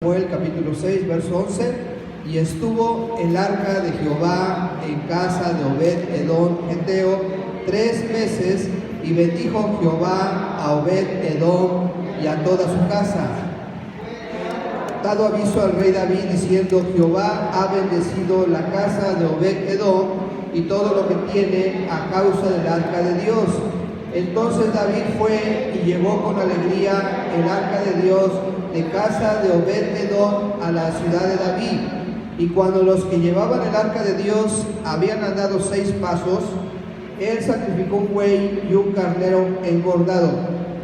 Samuel capítulo 6, verso 11, y estuvo el arca de Jehová en casa de Obed-edom Geteo 3 meses, y bendijo Jehová a Obed-edom y a toda su casa. Dado aviso al rey David diciendo: Jehová ha bendecido la casa de Obed-edom y todo lo que tiene a causa del arca de Dios. Entonces David fue y llevó con alegría el arca de Dios de casa de Obed-edom a la ciudad de David. Y cuando los que llevaban el arca de Dios habían andado 6 pasos, él sacrificó un buey y un carnero engordado.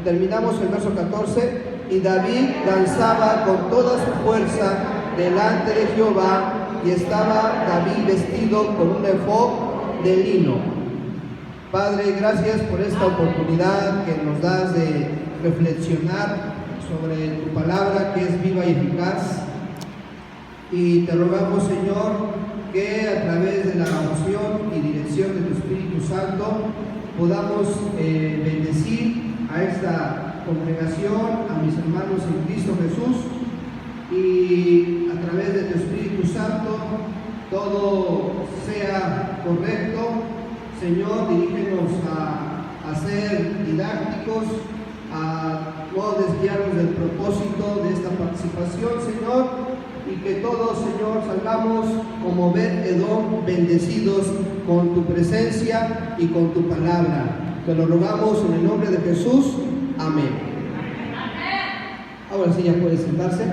Terminamos el verso 14. Y David danzaba con toda su fuerza delante de Jehová, y estaba David vestido con un efod de lino. Padre, gracias por esta oportunidad que nos das de reflexionar sobre tu palabra, que es viva y eficaz. Y te rogamos, Señor, que a través de la unción y dirección de tu Espíritu Santo podamos bendecir a esta congregación, a mis hermanos en Cristo Jesús, y a través de tu Espíritu Santo todo sea correcto. Señor, dirígenos a ser didácticos, a no desviarnos del propósito de esta participación, Señor, y que todos, Señor, salgamos como Obed-edom, bendecidos con tu presencia y con tu palabra. Te lo rogamos en el nombre de Jesús. Amén. Ahora sí, ya puede sentarse.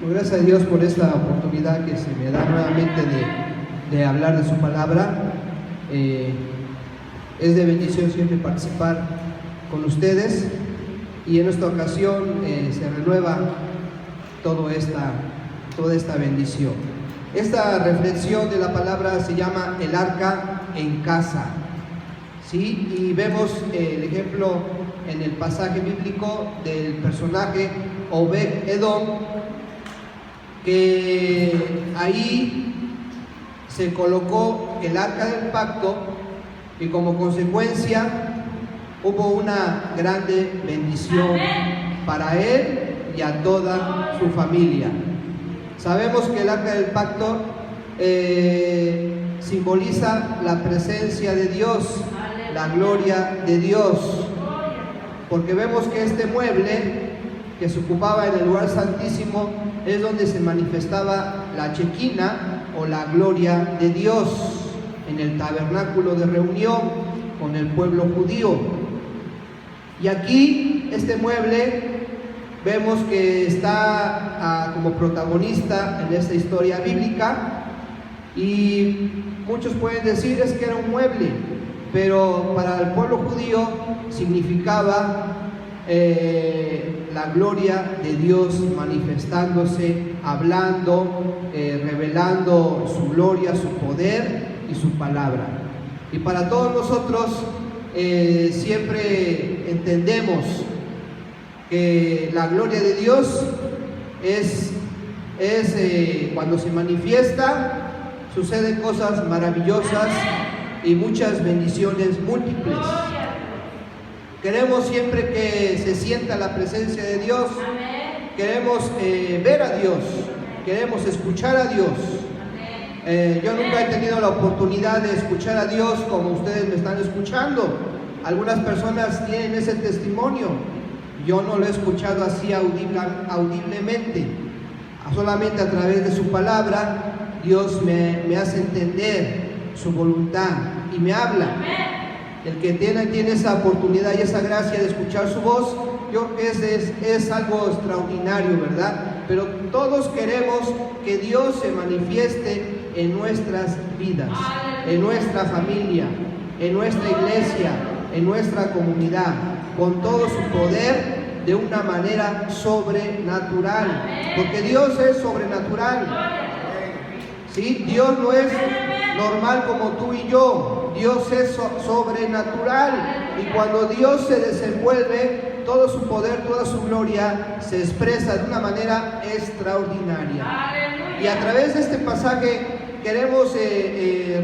Gracias a Dios por esta oportunidad que se me da nuevamente de hablar de su palabra. Es de bendición siempre participar con ustedes, y en esta ocasión se renueva toda esta bendición. Esta reflexión de la palabra se llama el arca en casa, ¿sí? Y vemos el ejemplo en el pasaje bíblico del personaje Obed-edom, que ahí se colocó el arca del pacto, y como consecuencia hubo una grande bendición para él y a toda su familia. Sabemos que el arca del pacto simboliza la presencia de Dios, la gloria de Dios, porque vemos que este mueble que se ocupaba en el lugar santísimo es donde se manifestaba la Chequina o la gloria de Dios, en el tabernáculo de reunión con el pueblo judío. Y aquí este mueble vemos que está como protagonista en esta historia bíblica, y muchos pueden decir es que era un mueble, pero para el pueblo judío significaba la gloria de Dios manifestándose, hablando, revelando su gloria, su poder y su palabra. Y para todos nosotros siempre entendemos que la gloria de Dios es cuando se manifiesta, suceden cosas maravillosas y muchas bendiciones múltiples. Queremos siempre que se sienta la presencia de Dios. Queremos ver a Dios, queremos escuchar a Dios. Yo nunca he tenido la oportunidad de escuchar a Dios como ustedes me están escuchando. Algunas personas tienen ese testimonio. Yo no lo he escuchado así audiblemente. Solamente a través de su palabra Dios me hace entender su voluntad y me habla. El que tiene esa oportunidad y esa gracia de escuchar su voz, yo creo que es algo extraordinario, ¿verdad? Pero todos queremos que Dios se manifieste en nuestras vidas, en nuestra familia, en nuestra iglesia, en nuestra comunidad, con todo su poder, de una manera sobrenatural, porque Dios es sobrenatural, ¿sí? Dios no es normal como tú y yo. Dios es sobrenatural, y cuando Dios se desenvuelve, todo su poder, toda su gloria se expresa de una manera extraordinaria. Y a través de este pasaje queremos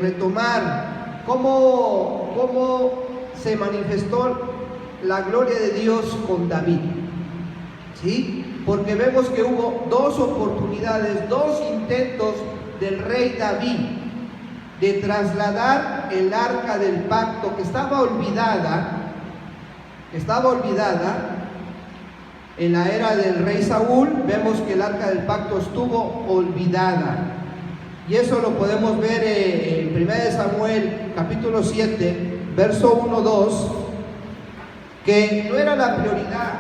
retomar cómo se manifestó la gloria de Dios con David, ¿sí? Porque vemos que hubo dos oportunidades, dos intentos del rey David de trasladar el arca del pacto que estaba olvidada en la era del rey Saúl. Vemos que el arca del pacto estuvo olvidada, y eso lo podemos ver en 1 Samuel capítulo 7 verso 1-2, que no era la prioridad,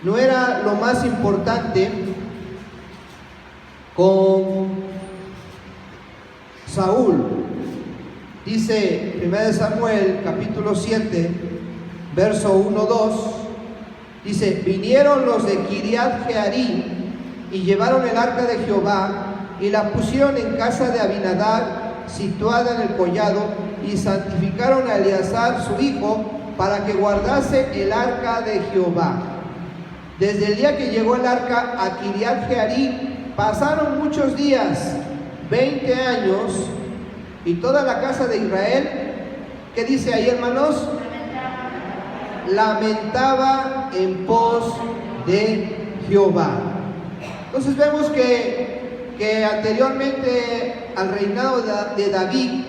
no era lo más importante con Saúl. Dice 1 Samuel capítulo 7 verso 1-2, dice: vinieron los de Kiriat Jearim y llevaron el arca de Jehová y la pusieron en casa de Abinadab, situada en el collado, y santificaron a Eleazar su hijo para que guardase el arca de Jehová. Desde el día que llegó el arca a Kiriat Jearim pasaron muchos días, 20 años, y toda la casa de Israel, ¿qué dice ahí, hermanos? Lamentaba en pos de Jehová. Entonces vemos que anteriormente al reinado de David,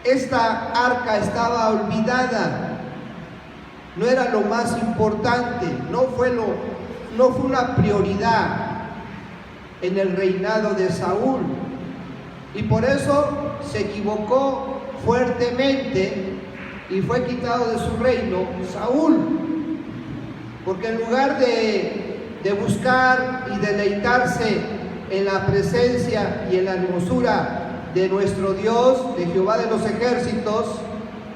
esta arca estaba olvidada, no era lo más importante, no fue una prioridad en el reinado de Saúl, y por eso se equivocó fuertemente y fue quitado de su reino Saúl, porque en lugar de buscar y deleitarse en la presencia y en la hermosura de nuestro Dios, de Jehová de los ejércitos,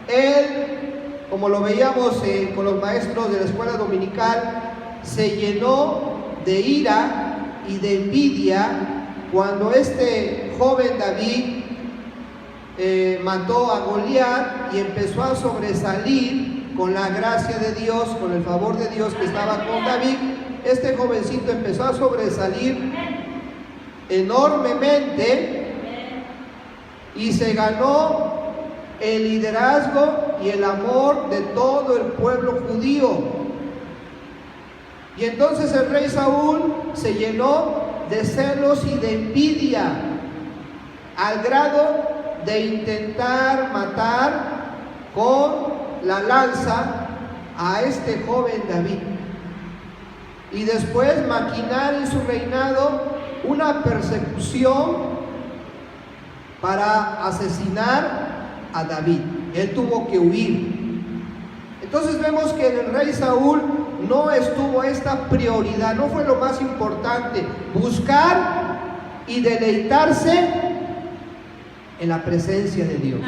él, como lo veíamos con los maestros de la escuela dominical, se llenó de ira y de envidia cuando este joven David mató a Goliat y empezó a sobresalir con la gracia de Dios, con el favor de Dios que estaba con David. Este jovencito empezó a sobresalir enormemente y se ganó el liderazgo y el amor de todo el pueblo judío. Y entonces el rey Saúl se llenó de celos y de envidia, al grado de intentar matar con la lanza a este joven David, y después maquinar en su reinado una persecución para asesinar a David. Él tuvo que huir. Entonces vemos que en el rey Saúl no estuvo esta prioridad, no fue lo más importante, buscar y deleitarse en la presencia de Dios.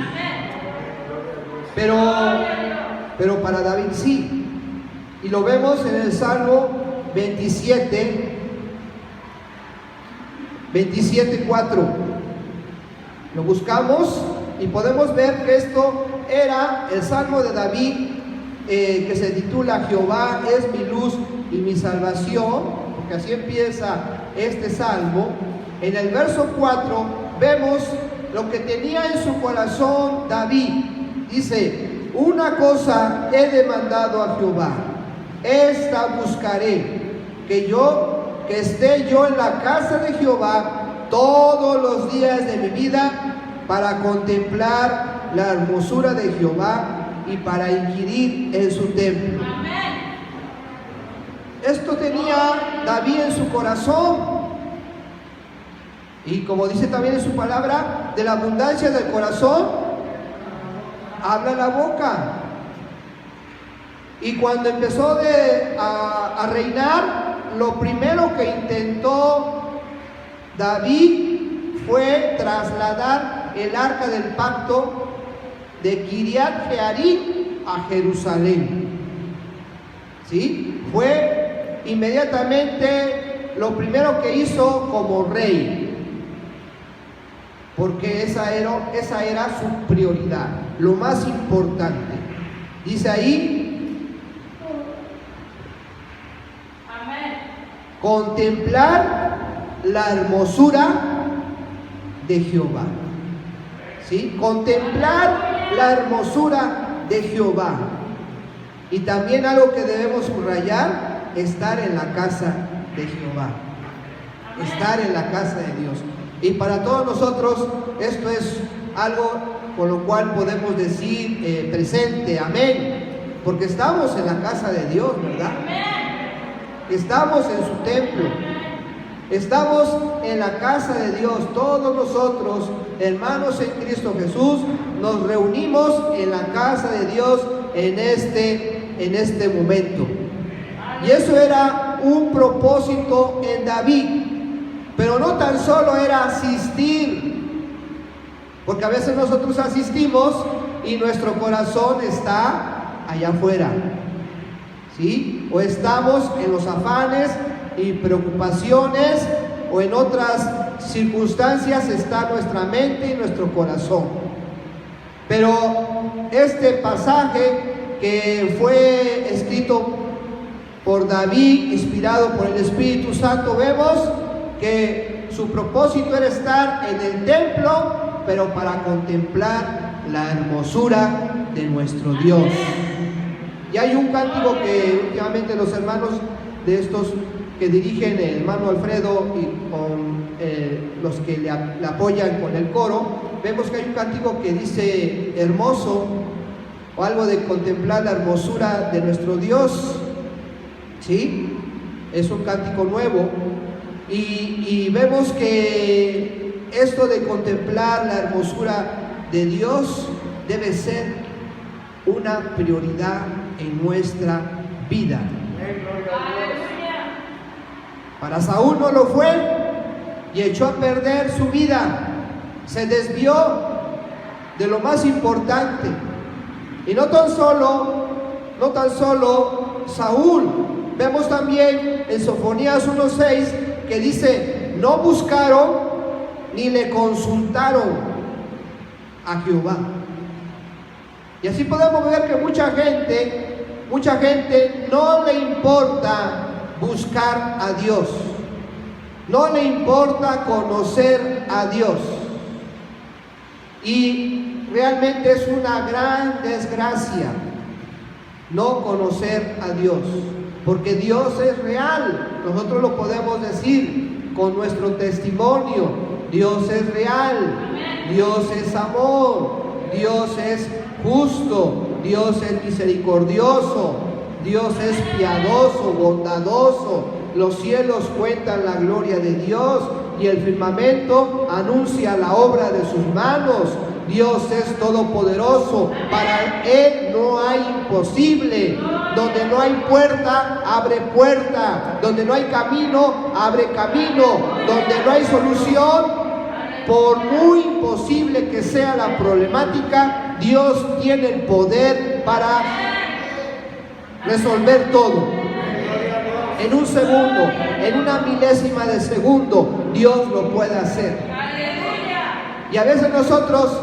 Pero para David sí, y lo vemos en el Salmo 27:4. Lo buscamos y podemos ver que esto era el Salmo de David, que se titula Jehová es mi luz y mi salvación, porque así empieza este salmo. En el verso 4 vemos lo que tenía en su corazón David. Dice: una cosa he demandado a Jehová, esta buscaré, que esté yo en la casa de Jehová todos los días de mi vida, para contemplar la hermosura de Jehová y para inquirir en su templo. Amén. Esto tenía David en su corazón, y como dice también en su palabra, de la abundancia del corazón habla la boca. Y cuando empezó a reinar, lo primero que intentó David fue trasladar el arca del pacto de Kiriat Jearim a Jerusalén. ¿Sí? Fue inmediatamente lo primero que hizo como rey, porque esa era su prioridad, lo más importante. Dice ahí: amén, contemplar la hermosura de Jehová. ¿Sí? Contemplar la hermosura de Jehová. Y también algo que debemos subrayar, estar en la casa de Jehová. Estar en la casa de Dios. Y para todos nosotros esto es algo con lo cual podemos decir presente, amén, porque estamos en la casa de Dios, ¿verdad? Estamos en su templo, estamos en la casa de Dios. Todos nosotros, hermanos en Cristo Jesús, nos reunimos en la casa de Dios en este momento. Y eso era un propósito en David. Pero no tan solo era asistir, porque a veces nosotros asistimos y nuestro corazón está allá afuera, ¿sí? O estamos en los afanes y preocupaciones, o en otras circunstancias está nuestra mente y nuestro corazón. Pero este pasaje que fue escrito por David, inspirado por el Espíritu Santo, vemos que su propósito era estar en el templo, pero para contemplar la hermosura de nuestro Dios. Y hay un cántico que últimamente los hermanos de estos que dirigen, el hermano Alfredo y con los que le apoyan con el coro, vemos que hay un cántico que dice hermoso, o algo de contemplar la hermosura de nuestro Dios, ¿sí? Es un cántico nuevo. Y vemos que esto de contemplar la hermosura de Dios debe ser una prioridad en nuestra vida. Para Saúl no lo fue y echó a perder su vida. Se desvió de lo más importante. Y no tan solo Saúl. Vemos también en Sofonías 1:6 que dice, no buscaron ni le consultaron a Jehová. Y así podemos ver que mucha gente no le importa buscar a Dios, no le importa conocer a Dios. Y realmente es una gran desgracia no conocer a Dios. Porque Dios es real, nosotros lo podemos decir con nuestro testimonio. Dios es real, Dios es amor, Dios es justo, Dios es misericordioso, Dios es piadoso, bondadoso. Los cielos cuentan la gloria de Dios y el firmamento anuncia la obra de sus manos. Dios es todopoderoso, para Él no hay imposible. Donde no hay puerta, abre puerta. Donde no hay camino, abre camino. Donde no hay solución, por muy imposible que sea la problemática, Dios tiene el poder para resolver todo. En un segundo, en una milésima de segundo, Dios lo puede hacer. Y a veces nosotros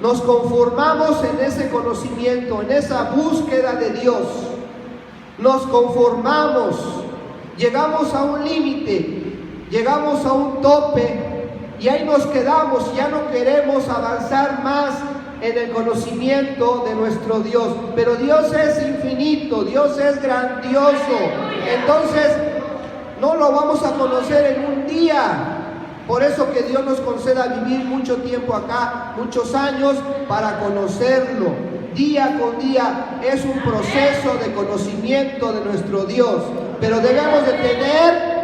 nos conformamos en ese conocimiento, en esa búsqueda de Dios. Nos conformamos, llegamos a un límite, llegamos a un tope y ahí nos quedamos. Ya no queremos avanzar más en el conocimiento de nuestro Dios. Pero Dios es infinito, Dios es grandioso. Entonces no lo vamos a conocer en un día. Por eso que Dios nos conceda vivir mucho tiempo acá, muchos años, para conocerlo. Día con día es un proceso de conocimiento de nuestro Dios. Pero debemos de tener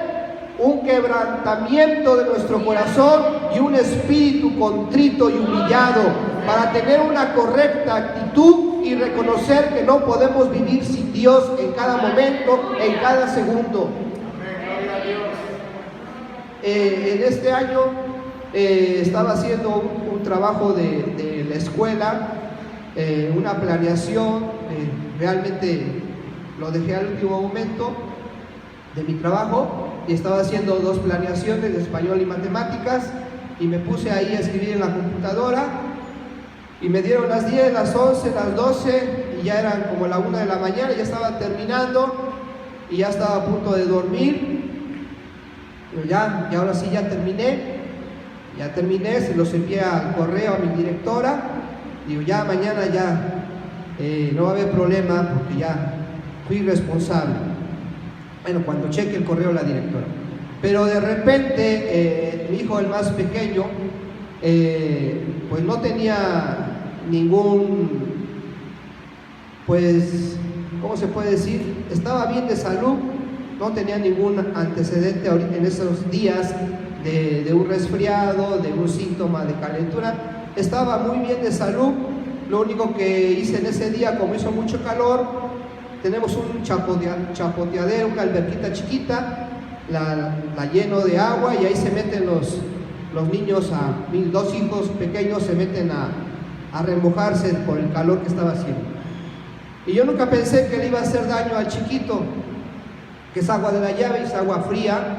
un quebrantamiento de nuestro corazón y un espíritu contrito y humillado para tener una correcta actitud y reconocer que no podemos vivir sin Dios en cada momento, en cada segundo. En este año estaba haciendo un trabajo de la escuela, una planeación, realmente lo dejé al último momento de mi trabajo y estaba haciendo 2 planeaciones de español y matemáticas y me puse ahí a escribir en la computadora y me dieron las 10, las 11, las 12 y ya eran como la 1 de la mañana, ya estaba terminando y ya estaba a punto de dormir. Pero ya ahora sí ya terminé, se los envié al correo a mi directora. Digo, ya mañana ya no va a haber problema porque ya fui responsable. Bueno, cuando cheque el correo la directora. Pero de repente mi hijo, el más pequeño, pues no tenía ningún, pues, ¿cómo se puede decir? Estaba bien de salud, no tenía ningún antecedente en esos días de un resfriado, de un síntoma de calentura. Estaba muy bien de salud. Lo único que hice en ese día, como hizo mucho calor, tenemos un chapoteadero, una alberquita chiquita, la lleno de agua y ahí se meten los niños, mis dos hijos pequeños se meten a remojarse por el calor que estaba haciendo. Y yo nunca pensé que le iba a hacer daño al chiquito, que es agua de la llave, es agua fría.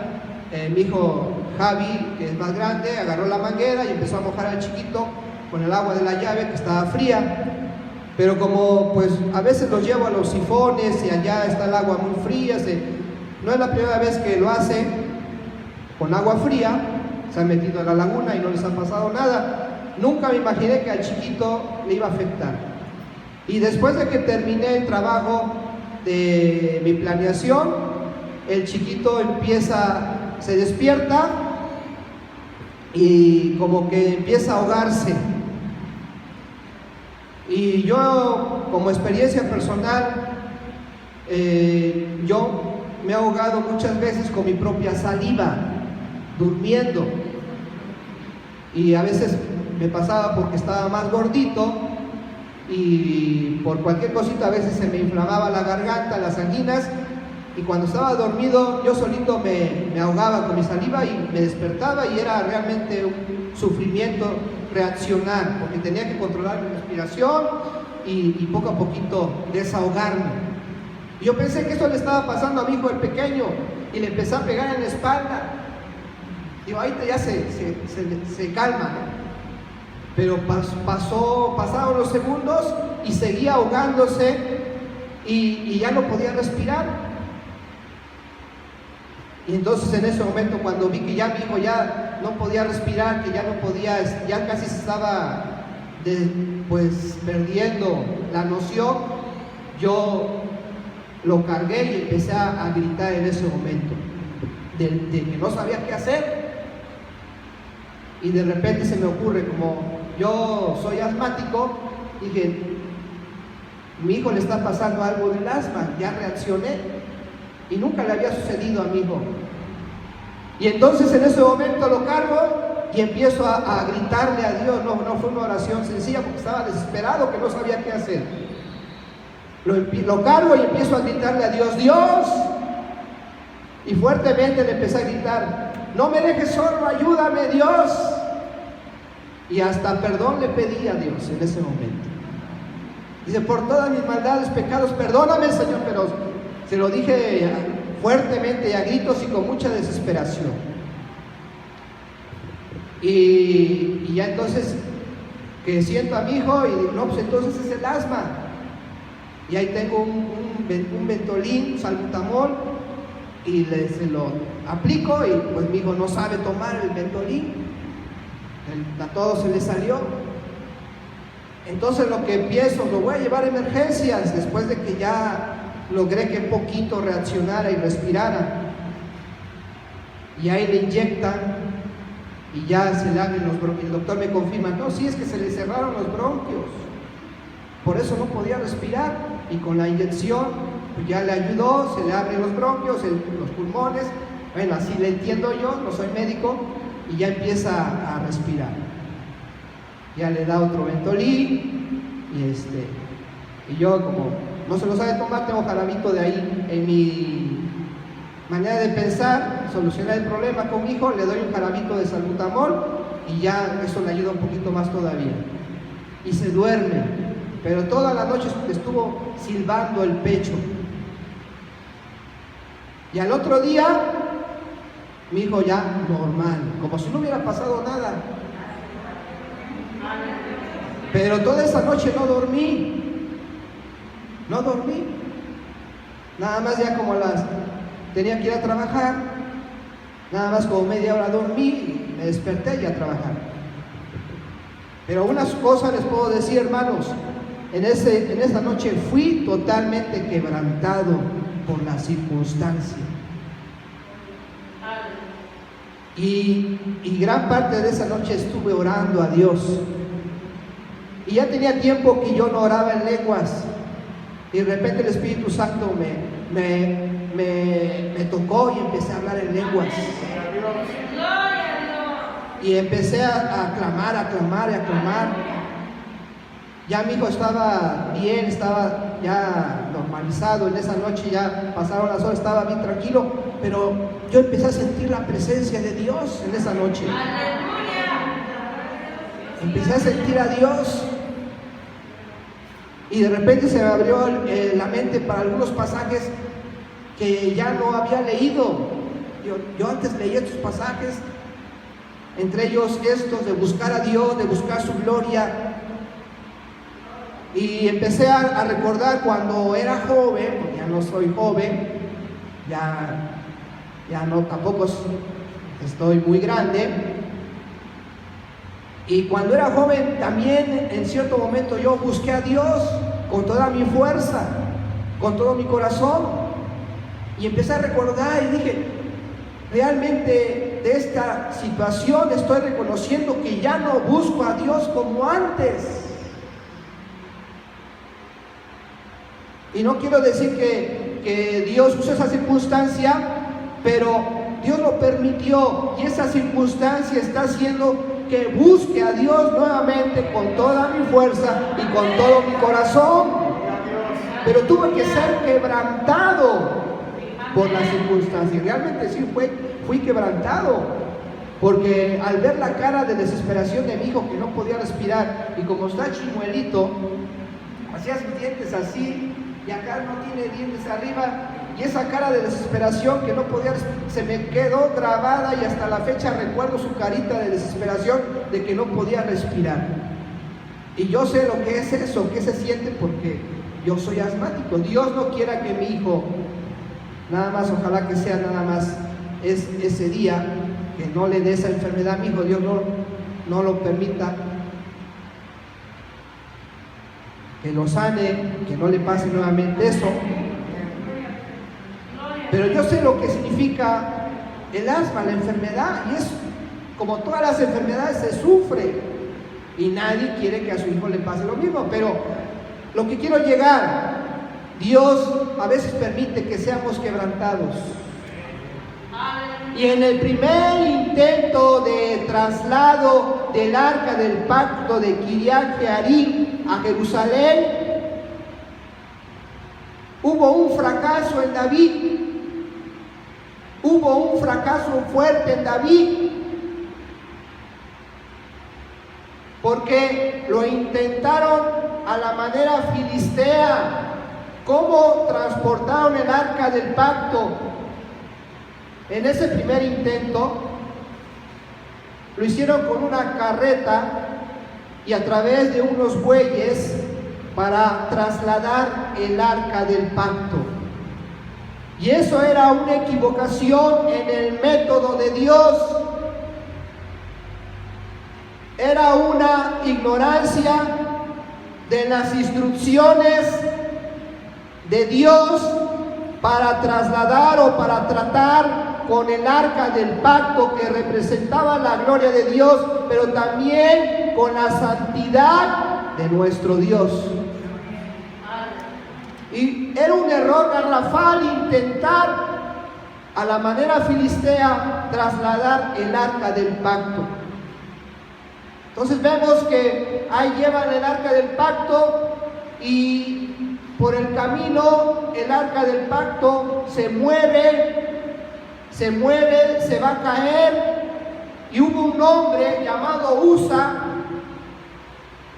Mi hijo Javi, que es más grande, agarró la manguera y empezó a mojar al chiquito con el agua de la llave que estaba fría. Pero como pues a veces los llevo a los sifones y allá está el agua muy fría, no es la primera vez que lo hace con agua fría, se han metido a la laguna y no les ha pasado nada. Nunca me imaginé que al chiquito le iba a afectar. Y después de que terminé el trabajo de mi planeación, el chiquito se despierta y como que empieza a ahogarse. Y yo, como experiencia personal, yo me he ahogado muchas veces con mi propia saliva, durmiendo. Y a veces me pasaba porque estaba más gordito y por cualquier cosita a veces se me inflamaba la garganta, las anginas, y cuando estaba dormido yo solito me ahogaba con mi saliva y me despertaba y era realmente un sufrimiento reaccionar, porque tenía que controlar mi respiración y poco a poquito desahogarme. Yo pensé que esto le estaba pasando a mi hijo el pequeño y le empecé a pegar en la espalda. Digo, ahorita ya se calma, ¿no? Pero pasaron los segundos y seguía ahogándose y ya no podía respirar. Y entonces en ese momento, cuando vi que ya mi hijo ya no podía respirar, que ya no podía, ya casi se estaba pues perdiendo la noción, yo lo cargué y empecé a gritar en ese momento de que no sabía qué hacer. Y de repente se me ocurre, como yo soy asmático, dije, mi hijo le está pasando algo del asma, ya reaccioné. Y nunca le había sucedido a mi hijo. Y entonces en ese momento lo cargo y empiezo a gritarle a Dios. No fue una oración sencilla porque estaba desesperado, que no sabía qué hacer. Lo cargo y empiezo a gritarle a Dios, ¡Dios! Y fuertemente le empecé a gritar, no me dejes solo, ayúdame, Dios. Y hasta perdón le pedí a Dios en ese momento. Dice, por todas mis maldades, pecados, perdóname, Señor, pero se lo dije fuertemente y a gritos y con mucha desesperación. Y ya entonces que siento a mi hijo y digo, no, pues entonces es el asma. Y ahí tengo un Ventolin, salbutamol, y se lo aplico y pues mi hijo no sabe tomar el Ventolin. A todo se le salió. Entonces lo voy a llevar a emergencias después de que ya logré que un poquito reaccionara y respirara. Y ahí le inyectan y ya se le abren los bronquios. El doctor me confirma, no, sí, es que se le cerraron los bronquios, por eso no podía respirar. Y con la inyección pues ya le ayudó, se le abren los bronquios, los pulmones. Bueno, así le entiendo yo, no soy médico, y ya empieza a respirar. Ya le da otro Ventolin y yo, como no se lo sabe tomar, tengo jarabito de ahí. En mi manera de pensar, solucionar el problema con mi hijo, le doy un jarabito de salbutamol y ya eso le ayuda un poquito más todavía. Y se duerme, pero toda la noche estuvo silbando el pecho. Y al otro día, mi hijo ya normal, como si no hubiera pasado nada. Pero toda esa noche no dormí. Nada más ya como tenía que ir a trabajar, Nada más como media hora dormí y me desperté y a trabajar. Pero unas cosas les puedo decir, hermanos, en esa noche fui totalmente quebrantado por la circunstancia. Y gran parte de esa noche estuve orando a Dios. Y ya tenía tiempo que yo no oraba en lenguas. Y de repente el Espíritu Santo me tocó y empecé a hablar en lenguas. Y empecé a clamar. Ya mi hijo estaba bien, estaba ya normalizado. En esa noche ya pasaron las horas, estaba bien tranquilo. Pero yo empecé a sentir la presencia de Dios en esa noche. Empecé a sentir a Dios. Y de repente se me abrió la mente para algunos pasajes que ya no había leído. Yo antes leía estos pasajes, entre ellos estos de buscar a Dios, de buscar su gloria. Y empecé a recordar cuando era joven, porque ya no soy joven, ya no, tampoco estoy muy grande. Y cuando era joven también en cierto momento yo busqué a Dios con toda mi fuerza, con todo mi corazón. Y empecé a recordar y dije, realmente de esta situación estoy reconociendo que ya no busco a Dios como antes. Y no quiero decir que Dios usó esa circunstancia, pero Dios lo permitió y esa circunstancia está haciendo que busque a Dios nuevamente con toda mi fuerza y con todo mi corazón. Pero tuve que ser quebrantado por la circunstancia. Y realmente sí fui quebrantado, porque al ver la cara de desesperación de mi hijo que no podía respirar, y como está chimuelito, hacía sus dientes así, y acá no tiene dientes arriba, y esa cara de desesperación que no podía, se me quedó grabada, y hasta la fecha recuerdo su carita de desesperación de que no podía respirar. Y yo sé lo que es eso, que se siente, porque yo soy asmático. Dios no quiera que mi hijo, nada más, ojalá que sea nada más ese día, que no le dé esa enfermedad a mi hijo. Dios no lo permita, que lo sane, que no le pase nuevamente eso. Pero yo sé lo que significa el asma, la enfermedad, y es como todas las enfermedades, se sufre, y nadie quiere que a su hijo le pase lo mismo. Pero lo que quiero llegar, Dios a veces permite que seamos quebrantados. Y en el primer intento de traslado del arca del pacto de Kiriat Jearim a Jerusalén, hubo un fracaso en David. Hubo un fracaso fuerte en David, porque lo intentaron a la manera filistea. ¿Cómo transportaron el arca del pacto? En ese primer intento lo hicieron con una carreta y a través de unos bueyes para trasladar el arca del pacto. Y eso era una equivocación en el método de Dios. Era una ignorancia de las instrucciones de Dios para trasladar o para tratar con el arca del pacto, que representaba la gloria de Dios, pero también con la santidad de nuestro Dios. Y era un error garrafal intentar a la manera filistea trasladar el arca del pacto. Entonces vemos que ahí llevan el arca del pacto, y por el camino el arca del pacto se mueve, se va a caer, y hubo un hombre llamado Usa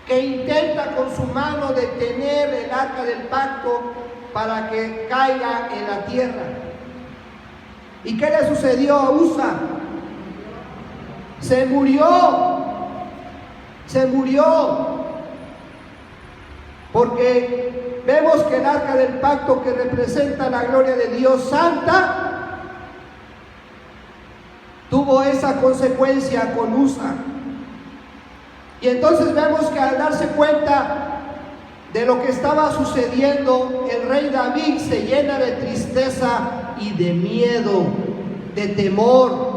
que intenta con su mano detener el arca del pacto para que caiga en la tierra. ¿Y qué le sucedió a Usa? Se murió, porque vemos que el arca del pacto, que representa la gloria de Dios santa, tuvo esa consecuencia con Usa. Y entonces vemos que al darse cuenta de lo que estaba sucediendo, el rey David se llena de tristeza y de miedo, de temor.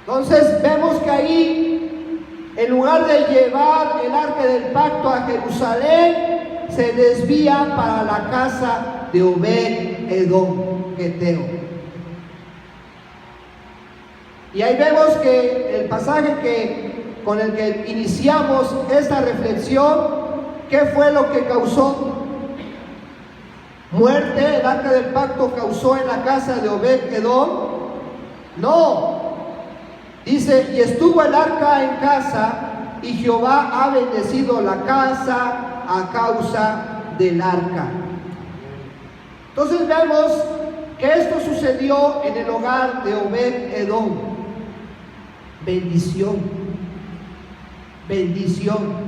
Entonces vemos que ahí, en lugar de llevar el arca del pacto a Jerusalén, se desvía para la casa de Obed Edom, Geteo. Y ahí vemos que el pasaje con el que iniciamos esta reflexión, ¿qué fue lo que causó? ¿Muerte? ¿El arca del pacto causó en la casa de Obed Edom? No. Dice, y estuvo el arca en casa, y Jehová ha bendecido la casa a causa del arca. Entonces vemos que esto sucedió en el hogar de Obed Edom. Bendición, bendición.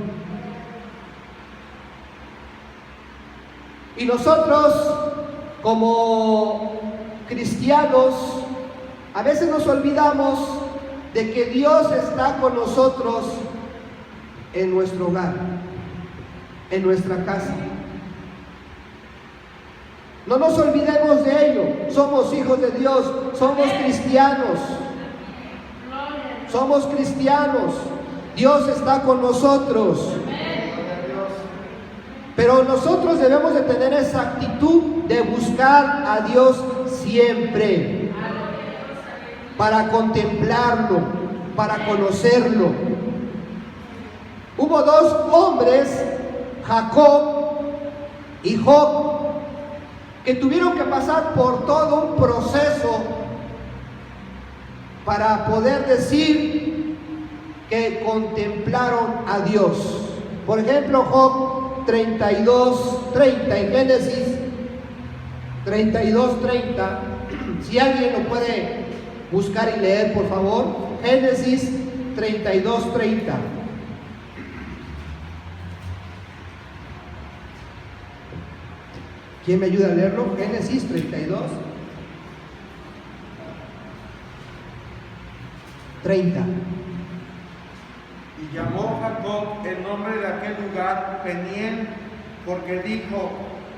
Y nosotros, como cristianos, a veces nos olvidamos de que Dios está con nosotros en nuestro hogar, en nuestra casa. No nos olvidemos de ello. Somos hijos de Dios, somos cristianos. Somos cristianos. Dios está con nosotros. Pero nosotros debemos de tener esa actitud de buscar a Dios siempre, para contemplarlo, para conocerlo. Hubo dos hombres, Jacob y Job, que tuvieron que pasar por todo un proceso para poder decir que contemplaron a Dios. Por ejemplo, Job 32:30, en Génesis 32:30, si alguien lo puede buscar y leer, por favor. Génesis 32:30. ¿Quién me ayuda a leerlo? Génesis 32:30. Y llamó Jacob el nombre de aquel lugar Peniel, porque dijo,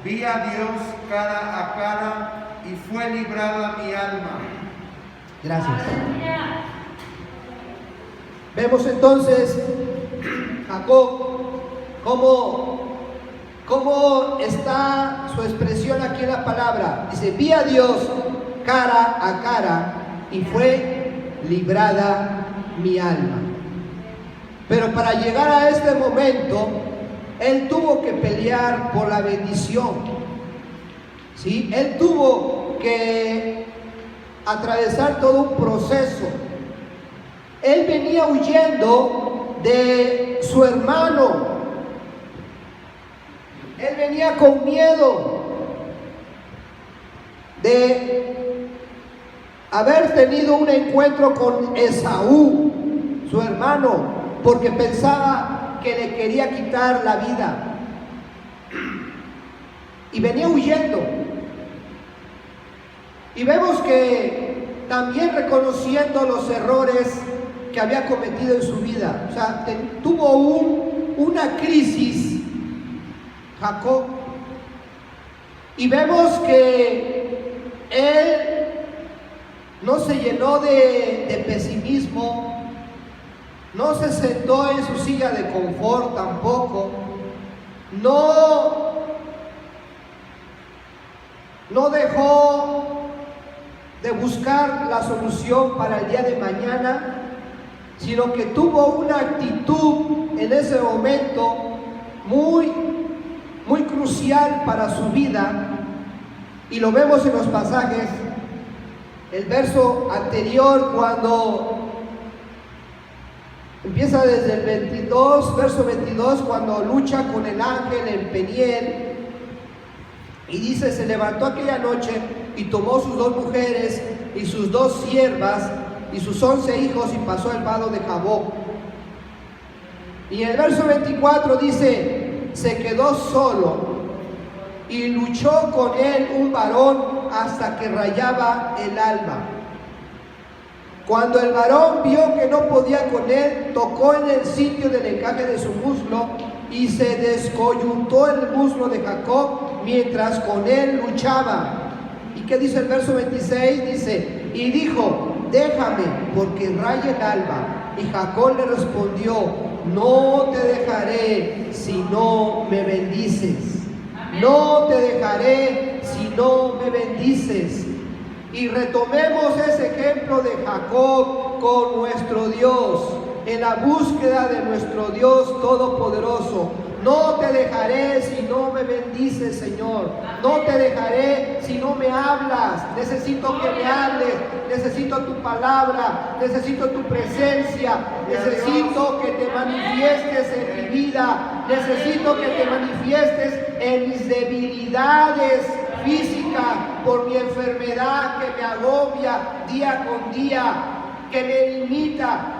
vi a Dios cara a cara y fue librada mi alma. Gracias. Vemos entonces, Jacob, cómo está su expresión aquí en la palabra. Dice, vi a Dios cara a cara y fue librada mi alma. Pero para llegar a este momento, él tuvo que pelear por la bendición. ¿Sí? Él tuvo que atravesar todo un proceso. Él venía huyendo de su hermano. Él venía con miedo de haber tenido un encuentro con Esaú, su hermano, porque pensaba que le quería quitar la vida. Y venía huyendo. Y vemos que también reconociendo los errores que había cometido en su vida. O sea, tuvo una crisis, Jacob. Y vemos que él no se llenó de pesimismo, no se sentó en su silla de confort tampoco, no dejó de buscar la solución para el día de mañana, sino que tuvo una actitud en ese momento muy crucial para su vida, y lo vemos en los pasajes. El verso anterior, cuando empieza desde el 22, verso 22, cuando lucha con el ángel en Peniel, y dice, se levantó aquella noche y tomó sus 2 mujeres y sus 2 siervas y sus 11 hijos y pasó el vado de Jaboc. Y en el verso 24 dice, se quedó solo y luchó con él un varón hasta que rayaba el alba. Cuando el varón vio que no podía con él, tocó en el sitio del encaje de su muslo y se descoyuntó el muslo de Jacob mientras con él luchaba. ¿Y qué dice el verso 26? Dice, y dijo, déjame porque raya el alba. Y Jacob le respondió, no te dejaré si no me bendices. No te dejaré si no me bendices. Y retomemos ese ejemplo de Jacob con nuestro Dios, en la búsqueda de nuestro Dios Todopoderoso. No te dejaré si no me bendices, Señor. No te dejaré si no me hablas. Necesito que me hables. Necesito tu palabra. Necesito tu presencia. Necesito que te manifiestes en mi vida. Necesito que te manifiestes en mis debilidades físicas, por mi enfermedad que me agobia día con día, que me limita.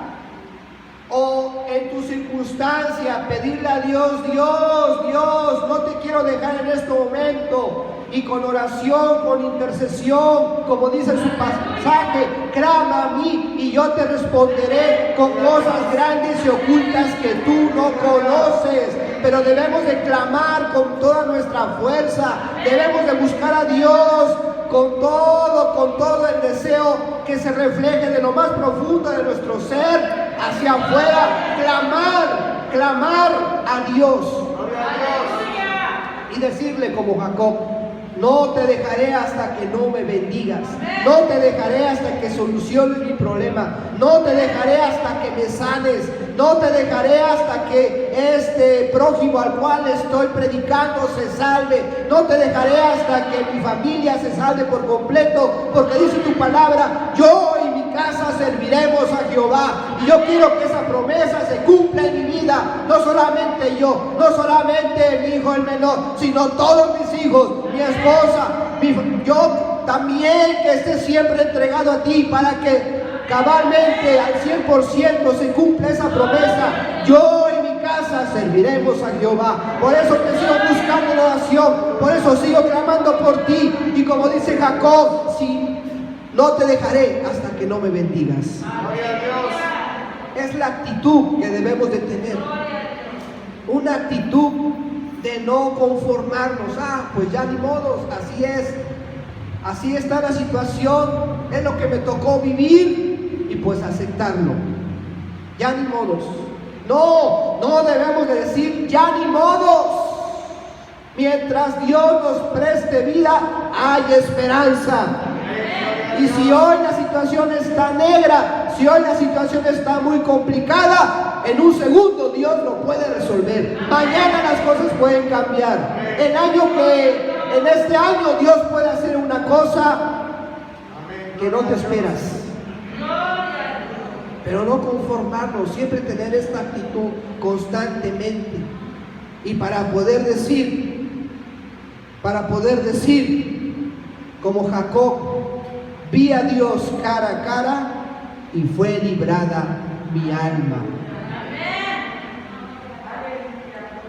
O en tu circunstancia, pedirle a Dios, Dios, no te quiero dejar en este momento. Y con oración, con intercesión, como dice su pasaje, clama a mí y yo te responderé con cosas grandes y ocultas que tú no conoces. Pero debemos de clamar con toda nuestra fuerza, debemos de buscar a Dios con todo el deseo que se refleje de lo más profundo de nuestro ser hacia afuera, clamar a Dios y decirle como Jacob, no te dejaré hasta que no me bendigas, no te dejaré hasta que soluciones mi problema, no te dejaré hasta que me sanes, no te dejaré hasta que este prójimo al cual estoy predicando se salve, no te dejaré hasta que mi familia se salve por completo, porque dice tu palabra, yo y mi casa serviremos a Jehová. Y yo quiero que esa promesa se cumpla en mi vida, no solamente yo, no solamente mi hijo el menor, sino todos mis hijos, mi esposa, yo también, que esté siempre entregado a ti para que cabalmente al 100% se cumpla esa promesa. Yo y mi casa serviremos a Jehová. Por eso te sigo buscando en oración, por eso sigo clamando por ti. Y como dice Jacob, si no te dejaré hasta que no me bendigas. Es la actitud que debemos de tener, una actitud de no conformarnos. Pues ya ni modos, así está la situación, es lo que me tocó vivir y pues aceptarlo, ya ni modos. No debemos de decir ya ni modos. Mientras Dios nos preste vida, hay esperanza. Y si hoy la situación está negra, si hoy la situación está muy complicada, en un segundo Dios lo puede resolver. Mañana las cosas pueden cambiar. En este año Dios puede hacer una cosa que no te esperas. Pero no conformarnos, siempre tener esta actitud constantemente. Y para poder decir, como Jacob, vi a Dios cara a cara y fue librada mi alma.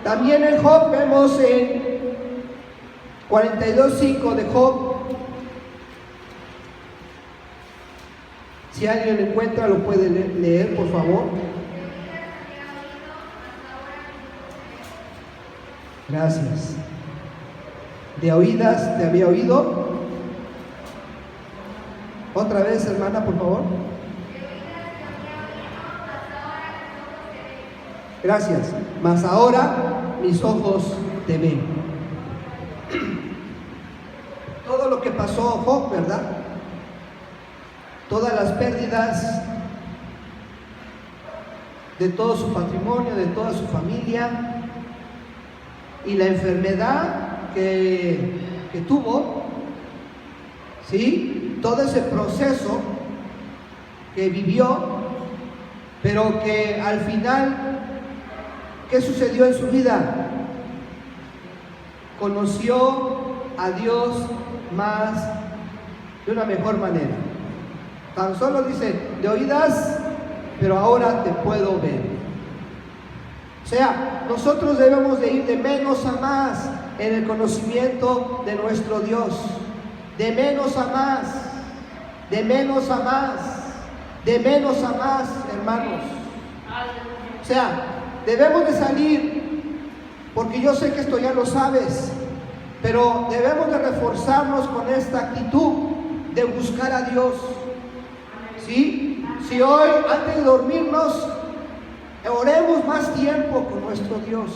También en Job vemos en 42:5 de Job. Si alguien lo encuentra, lo puede leer, por favor. Gracias. De oídas te había oído. Otra vez, hermana, por favor. Gracias. Mas ahora mis ojos te ven. Todo lo que pasó Job, ¿verdad? Todas las pérdidas de todo su patrimonio, de toda su familia, y la enfermedad que tuvo, ¿sí? Todo ese proceso que vivió, pero que al final, ¿qué sucedió en su vida? Conoció a Dios más, de una mejor manera. Tan solo dice, de oídas, pero ahora te puedo ver. O sea, nosotros debemos de ir de menos a más en el conocimiento de nuestro Dios. de menos a más, de menos a más, de menos a más, hermanos. O sea, debemos de salir, porque yo sé que esto ya lo sabes, pero debemos de reforzarnos con esta actitud de buscar a Dios. ¿Sí? Si hoy, antes de dormirnos, oremos más tiempo con nuestro Dios.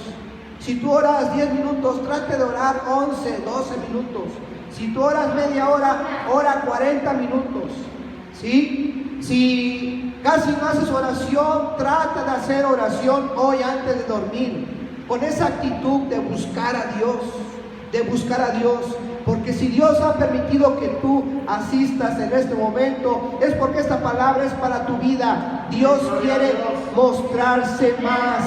Si tú oras 10 minutos, trate de orar 11, 12 minutos. Si tú oras media hora, ora 40 minutos. ¿Sí? Si casi no haces oración, trata de hacer oración hoy antes de dormir. Con esa actitud de buscar a Dios. De buscar a Dios. Porque si Dios ha permitido que tú asistas en este momento, es porque esta palabra es para tu vida. Dios quiere mostrarse más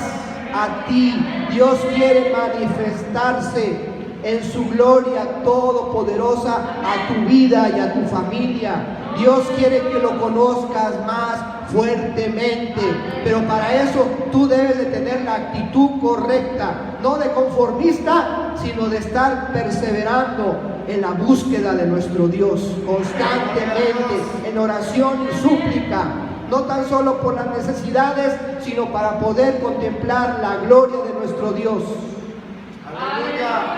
a ti. Dios quiere manifestarse en su gloria todopoderosa a tu vida y a tu familia. Dios quiere que lo conozcas más fuertemente, pero para eso tú debes de tener la actitud correcta, no de conformista, sino de estar perseverando en la búsqueda de nuestro Dios constantemente, en oración y súplica, no tan solo por las necesidades, sino para poder contemplar la gloria de nuestro Dios. Aleluya.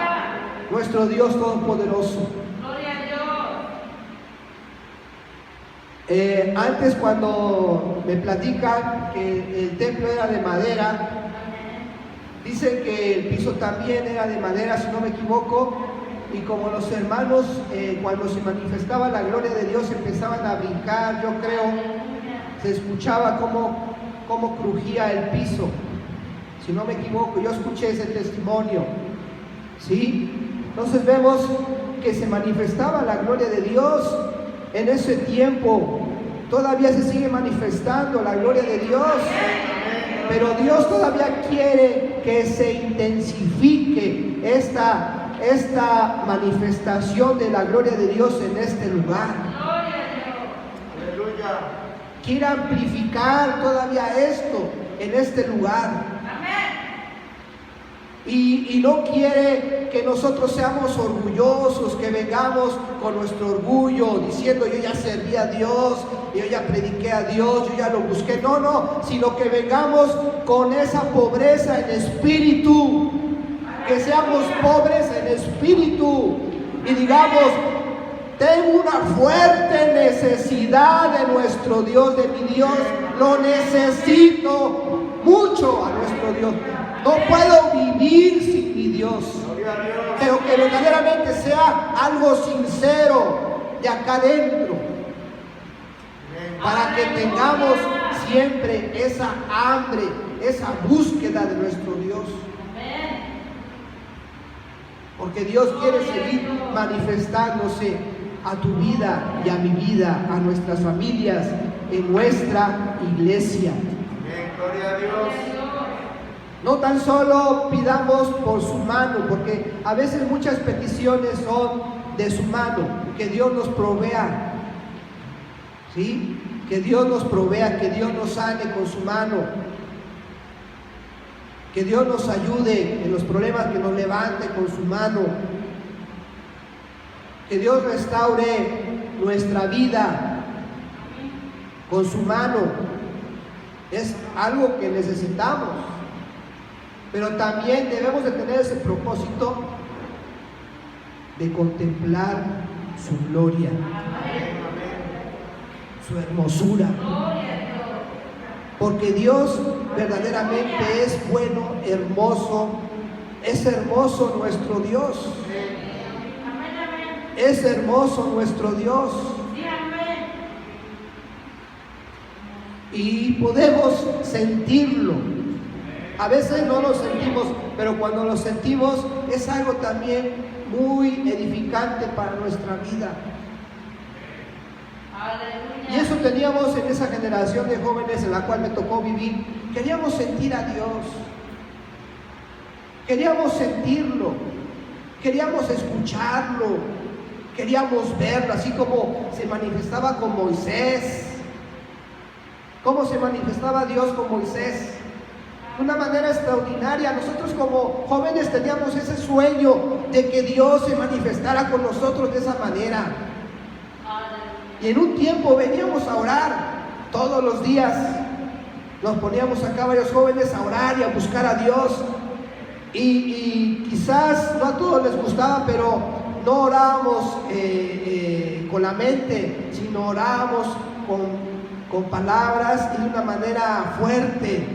Nuestro Dios todopoderoso. Antes, cuando me platican que el templo era de madera, dicen que el piso también era de madera, si no me equivoco, y como los hermanos cuando se manifestaba la gloria de Dios empezaban a brincar, yo creo, se escuchaba cómo crujía el piso, si no me equivoco, yo escuché ese testimonio, ¿sí? Entonces vemos que se manifestaba la gloria de Dios en ese tiempo. Todavía se sigue manifestando la gloria de Dios, pero Dios todavía quiere que se intensifique esta manifestación de la gloria de Dios en este lugar. Aleluya. Quiere amplificar todavía esto en este lugar. Y no quiere que nosotros seamos orgullosos, que vengamos con nuestro orgullo diciendo yo ya serví a Dios, yo ya prediqué a Dios, yo ya lo busqué. No, sino que vengamos con esa pobreza en espíritu, que seamos pobres en espíritu y digamos, tengo una fuerte necesidad de nuestro Dios, de mi Dios, lo necesito mucho a nuestro Dios. No puedo vivir sin mi Dios, pero que verdaderamente sea algo sincero de acá adentro, para que tengamos siempre esa hambre, esa búsqueda de nuestro Dios. Porque Dios quiere seguir manifestándose a tu vida y a mi vida, a nuestras familias, en nuestra iglesia. Amén. Gloria a Dios. No tan solo pidamos por su mano, porque a veces muchas peticiones son de su mano, que Dios nos provea, ¿sí? Que Dios nos provea, que Dios nos sane con su mano, que Dios nos ayude en los problemas, que nos levante con su mano, que Dios restaure nuestra vida con su mano. Es algo que necesitamos. Pero también debemos de tener ese propósito de contemplar su gloria, su hermosura. Porque Dios verdaderamente es bueno, hermoso. Es hermoso nuestro Dios. Es hermoso nuestro Dios. Y podemos sentirlo. A veces no lo sentimos, pero cuando lo sentimos es algo también muy edificante para nuestra vida. Y eso teníamos en esa generación de jóvenes en la cual me tocó vivir. Queríamos sentir a Dios. Queríamos sentirlo. Queríamos escucharlo. Queríamos verlo, así como se manifestaba con Moisés. ¿Cómo se manifestaba Dios con Moisés? de una manera extraordinaria. Nosotros como jóvenes teníamos ese sueño de que Dios se manifestara con nosotros de esa manera. Y en un tiempo veníamos a orar todos los días. Nos poníamos acá varios jóvenes a orar y a buscar a Dios. Y quizás no a todos les gustaba, pero no orábamos con la mente, sino orábamos con palabras y de una manera fuerte.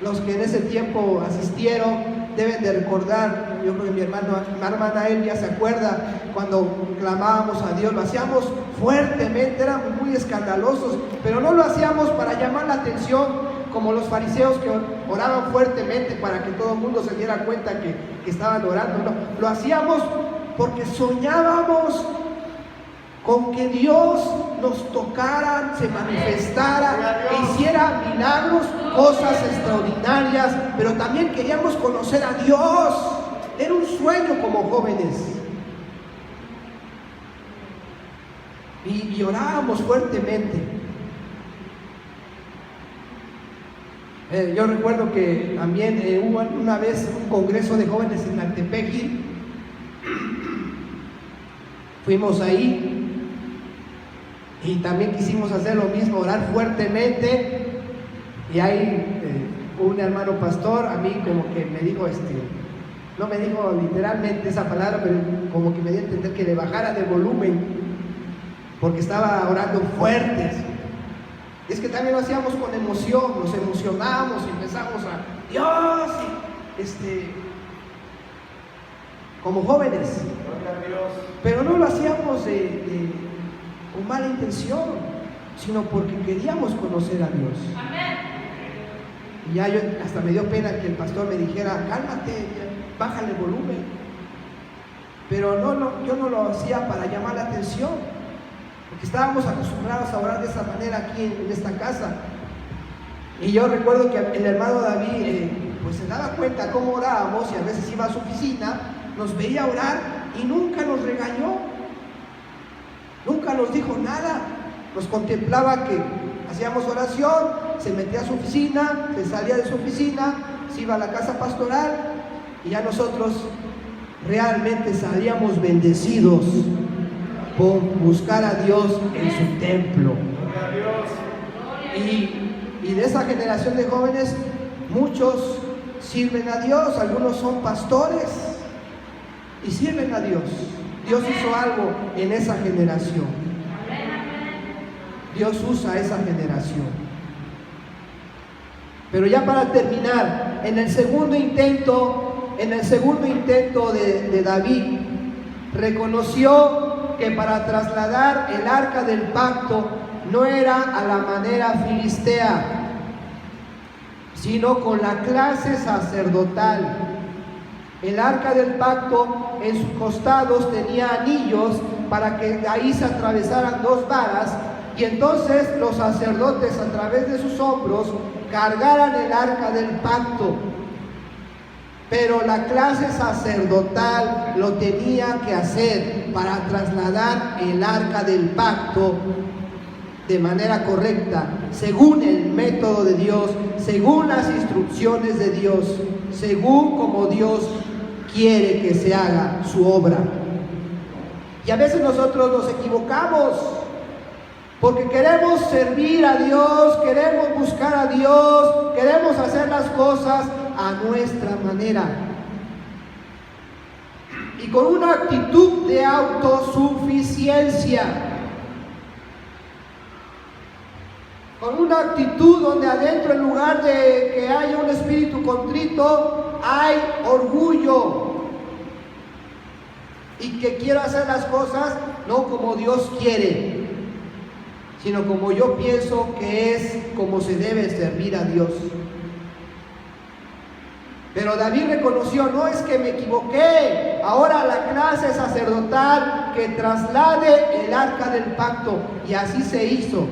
Los que en ese tiempo asistieron deben de recordar, yo creo que mi hermana Elvia se acuerda, cuando clamábamos a Dios, lo hacíamos fuertemente, éramos muy escandalosos, pero no lo hacíamos para llamar la atención como los fariseos que oraban fuertemente para que todo el mundo se diera cuenta que estaban orando. No, lo hacíamos porque soñábamos con que Dios nos tocara, se manifestara, hiciera milagros, cosas extraordinarias, pero también queríamos conocer a Dios. Era un sueño como jóvenes. Y orábamos fuertemente. Yo recuerdo que también hubo una vez un congreso de jóvenes en Altepeji. Fuimos ahí y también quisimos hacer lo mismo, orar fuertemente. Y ahí un hermano pastor a mí como que me dijo, no me dijo literalmente esa palabra, pero como que me dio a entender que le bajara de volumen, porque estaba orando fuertes. Y es que también lo hacíamos con emoción, nos emocionamos y empezamos a Dios, como jóvenes. Pero no lo hacíamos con mala intención, sino porque queríamos conocer a Dios. Y ya yo hasta me dio pena que el pastor me dijera, cálmate, bájale volumen. Pero yo no lo hacía para llamar la atención, porque estábamos acostumbrados a orar de esa manera aquí en esta casa. Y yo recuerdo que el hermano David pues se daba cuenta cómo orábamos, y a veces iba a su oficina, nos veía orar y nunca nos regañó, nunca nos dijo nada. Nos contemplaba que hacíamos oración, se metía a su oficina, se salía de su oficina, se iba a la casa pastoral, y ya nosotros realmente salíamos bendecidos por buscar a Dios en su templo. Y de esa generación de jóvenes, muchos sirven a Dios, algunos son pastores y sirven a Dios. Dios hizo algo en esa generación. Dios usa esa generación. Pero ya para terminar, en el segundo intento de David, reconoció que para trasladar el arca del pacto no era a la manera filistea, sino con la clase sacerdotal. El arca del pacto en sus costados tenía anillos para que de ahí se atravesaran dos varas, y entonces los sacerdotes a través de sus hombros cargaran el arca del pacto. Pero la clase sacerdotal lo tenía que hacer para trasladar el arca del pacto de manera correcta, según el método de Dios, según las instrucciones de Dios, según como Dios quiere que se haga su obra. Y a veces nosotros nos equivocamos, porque queremos servir a Dios, queremos buscar a Dios, queremos hacer las cosas a nuestra manera. Y con una actitud de autosuficiencia. Con una actitud donde adentro, en lugar de que haya un espíritu contrito, hay orgullo. Y que quiero hacer las cosas no como Dios quiere, sino como yo pienso que es como se debe servir a Dios. Pero David reconoció, no es que me equivoqué, ahora la clase sacerdotal que traslade el arca del pacto. Y así se hizo.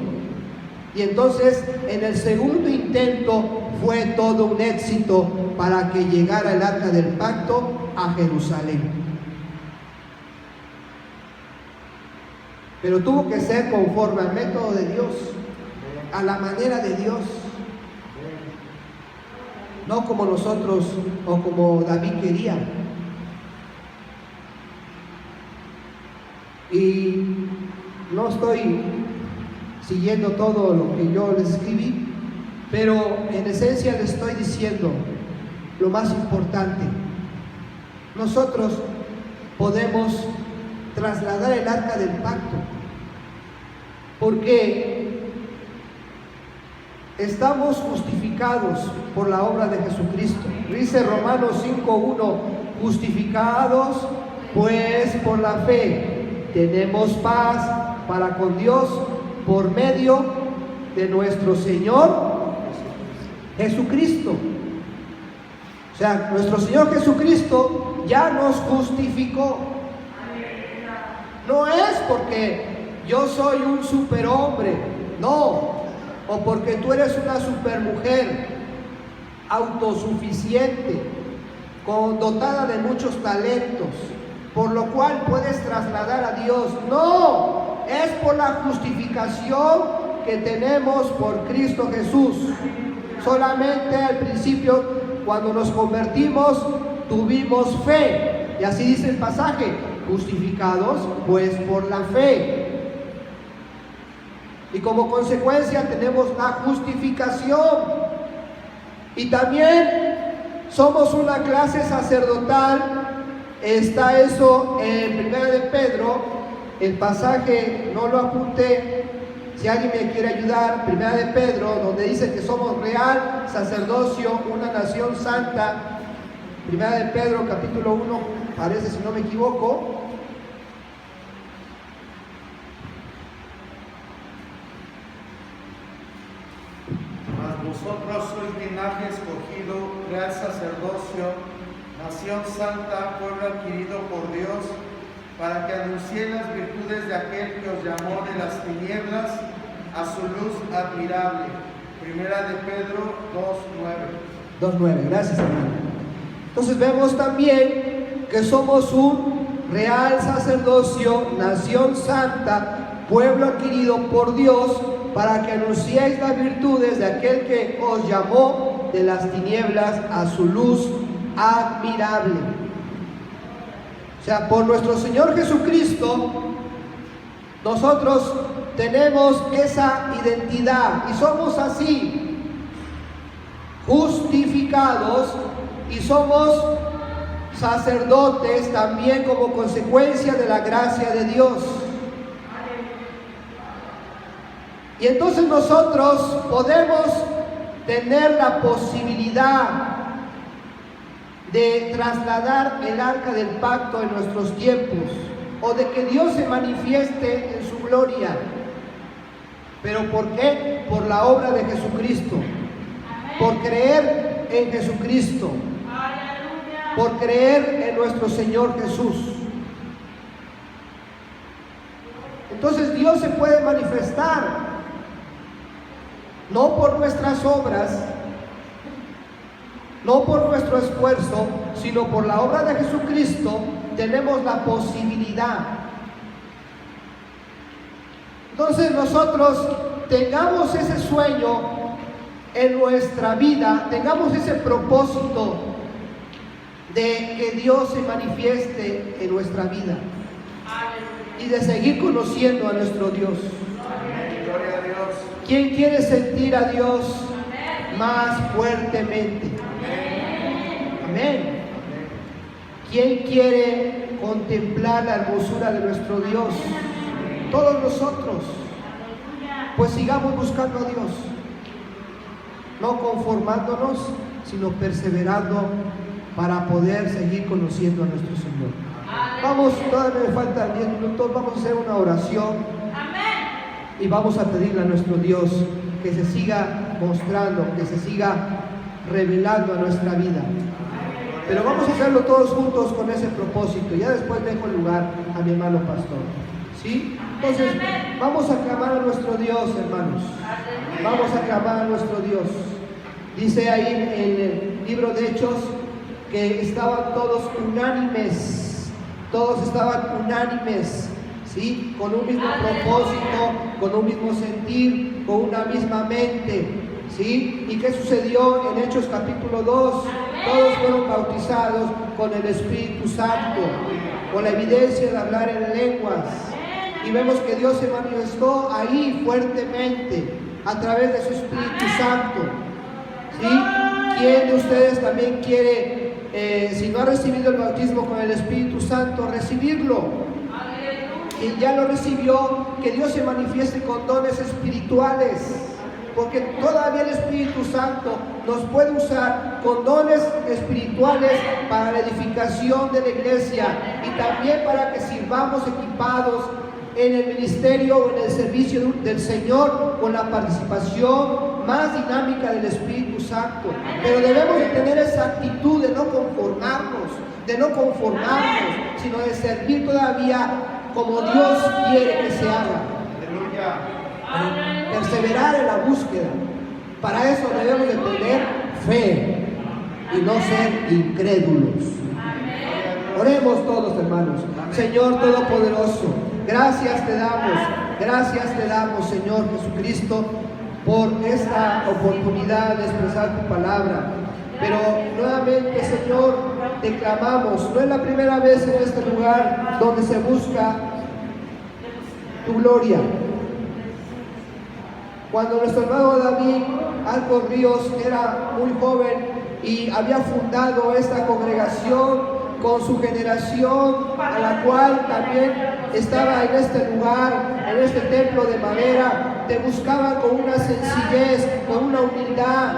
Y entonces en el segundo intento fue todo un éxito para que llegara el arca del pacto a Jerusalén. Pero tuvo que ser conforme al método de Dios, a la manera de Dios. no como nosotros o como David quería. Y no estoy siguiendo todo lo que yo les escribí, pero en esencia les estoy diciendo lo más importante. Nosotros podemos trasladar el arca del pacto porque estamos justificados por la obra de Jesucristo. Dice Romanos 5:1, justificados pues por la fe tenemos paz para con Dios por medio de nuestro Señor Jesucristo. O sea, nuestro Señor Jesucristo ya nos justificó. No es porque yo soy un superhombre, no, o porque tú eres una supermujer autosuficiente, dotada de muchos talentos, por lo cual puedes trasladar a Dios. No, es por la justificación que tenemos por Cristo Jesús. Solamente al principio, cuando nos convertimos, tuvimos fe. Y así dice el pasaje, justificados pues por la fe. Y como consecuencia tenemos la justificación. Y también somos una clase sacerdotal. Está eso en 1 de Pedro, el pasaje no lo apunté, si alguien me quiere ayudar, 1 de Pedro, donde dice que somos real sacerdocio, una nación santa. 1 de Pedro capítulo 1, parece, si no me equivoco. Mas vosotros sois linaje escogido, real sacerdocio, nación santa, pueblo adquirido por Dios, para que anunciéis las virtudes de aquel que os llamó de las tinieblas a su luz admirable. 1 de Pedro 2:9. 2:9, gracias hermano. Entonces vemos también que somos un real sacerdocio, nación santa, pueblo adquirido por Dios, para que anunciéis las virtudes de aquel que os llamó de las tinieblas a su luz admirable. O sea, por nuestro Señor Jesucristo, nosotros tenemos esa identidad y somos así, justificados, y somos sacerdotes también como consecuencia de la gracia de Dios. Y entonces nosotros podemos tener la posibilidad de trasladar el arca del pacto en nuestros tiempos, o de que Dios se manifieste en su gloria. ¿Pero por qué? Por la obra de Jesucristo, por creer en Jesucristo, por creer en nuestro Señor Jesús. Entonces Dios se puede manifestar no por nuestras obras, no por nuestro esfuerzo, sino por la obra de Jesucristo. Tenemos la posibilidad. Entonces nosotros tengamos ese sueño en nuestra vida, tengamos ese propósito de que Dios se manifieste en nuestra vida y de seguir conociendo a nuestro Dios. Gloria a Dios. ¿Quién quiere sentir a Dios más fuertemente? Amén. ¿Quién quiere contemplar la hermosura de nuestro Dios? Todos nosotros. Pues sigamos buscando a Dios, no conformándonos, sino perseverando para poder seguir conociendo a nuestro Señor. Vamos, todavía me faltan 10 minutos, vamos a hacer una oración. Y vamos a pedirle a nuestro Dios que se siga mostrando, que se siga revelando a nuestra vida. Pero vamos a hacerlo todos juntos con ese propósito. Ya después dejo el lugar a mi hermano pastor. ¿Sí? Entonces, vamos a clamar a nuestro Dios, hermanos. Vamos a clamar a nuestro Dios. Dice ahí en el libro de Hechos que estaban todos unánimes. Todos estaban unánimes, ¿sí? Con un mismo propósito, con un mismo sentir, con una misma mente. ¿sí? ¿Y qué sucedió en Hechos capítulo 2? Todos fueron bautizados con el Espíritu Santo, con la evidencia de hablar en lenguas. Y vemos que Dios se manifestó ahí fuertemente a través de su Espíritu Santo, ¿sí? ¿Quién de ustedes también quiere, si no ha recibido el bautismo con el Espíritu Santo, recibirlo? Quien ya lo recibió, que Dios se manifieste con dones espirituales, porque todavía el Espíritu Santo nos puede usar con dones espirituales para la edificación de la iglesia y también para que sirvamos equipados en el ministerio o en el servicio del Señor con la participación más dinámica del Espíritu Santo. Pero debemos de tener esa actitud de no conformarnos, sino de servir todavía como Dios quiere que se haga. Perseverar en la búsqueda. Para eso debemos de tener fe y no ser incrédulos. Oremos todos, hermanos. Señor Todopoderoso, gracias te damos, Señor Jesucristo, por esta oportunidad de expresar tu palabra. Pero nuevamente, Señor, te clamamos. No es la primera vez en este lugar donde se busca tu gloria. Cuando nuestro hermano David Alcos Ríos era muy joven y había fundado esta congregación con su generación, a la cual también estaba en este lugar, en este templo de madera, te buscaban con una sencillez, con una humildad,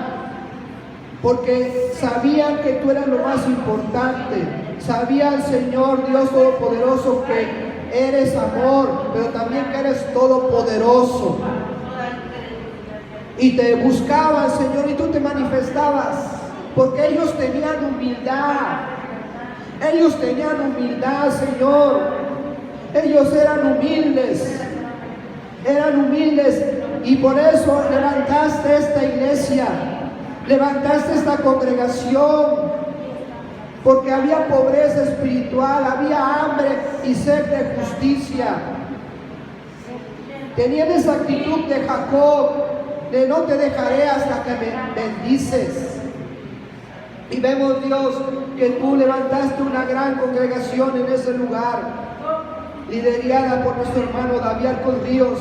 porque sabían que tú eras lo más importante. Sabían, Señor Dios Todopoderoso, que eres amor, pero también que eres todopoderoso. Y te buscaban, Señor, y tú te manifestabas, porque ellos tenían humildad. Ellos tenían humildad, Señor. Ellos eran humildes, y por eso levantaste esta iglesia, levantaste esta congregación, porque había pobreza espiritual, había hambre y sed de justicia. Tenían esa actitud de Jacob, de no te dejaré hasta que me bendices. Y vemos, Dios, que tú levantaste una gran congregación en ese lugar, liderada por nuestro hermano David Alcos Ríos.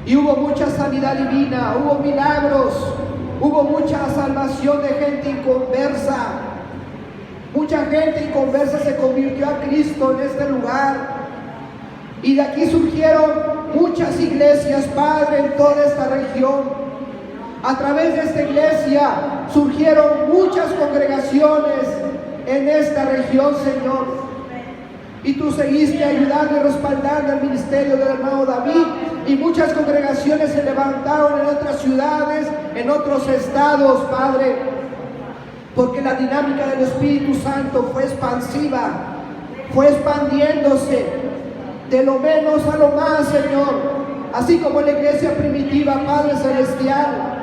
Y hubo mucha sanidad divina, hubo milagros, hubo mucha salvación de gente inconversa. Mucha gente inconversa se convirtió a Cristo en este lugar. Y de aquí surgieron muchas iglesias, Padre, en toda esta región. A través de esta iglesia surgieron muchas congregaciones en esta región, Señor. Y tú seguiste ayudando y respaldando el ministerio del hermano David. Y muchas congregaciones se levantaron en otras ciudades, en otros estados, Padre. Porque la dinámica del Espíritu Santo fue expansiva, fue expandiéndose de lo menos a lo más, Señor. Así como en la iglesia primitiva, Padre Celestial.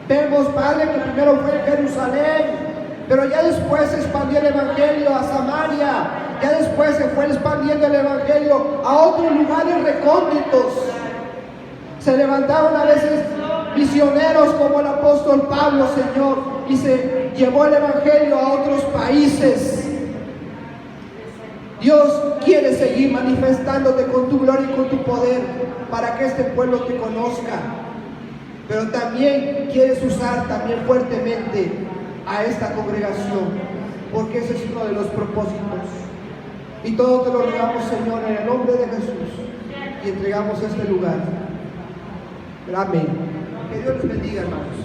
Vemos, Padre, que primero fue en Jerusalén, pero ya después se expandió el Evangelio a Samaria, ya después se fue expandiendo el Evangelio a otros lugares recónditos. Se levantaron a veces misioneros como el apóstol Pablo, Señor, y se llevó el Evangelio a otros países. Dios quiere seguir manifestándote con tu gloria y con tu poder para que este pueblo te conozca. Pero también quieres usar también fuertemente a esta congregación, porque ese es uno de los propósitos. Y todo te lo rogamos, Señor, en el nombre de Jesús, y entregamos este lugar. Amén. Que Dios les bendiga, hermanos.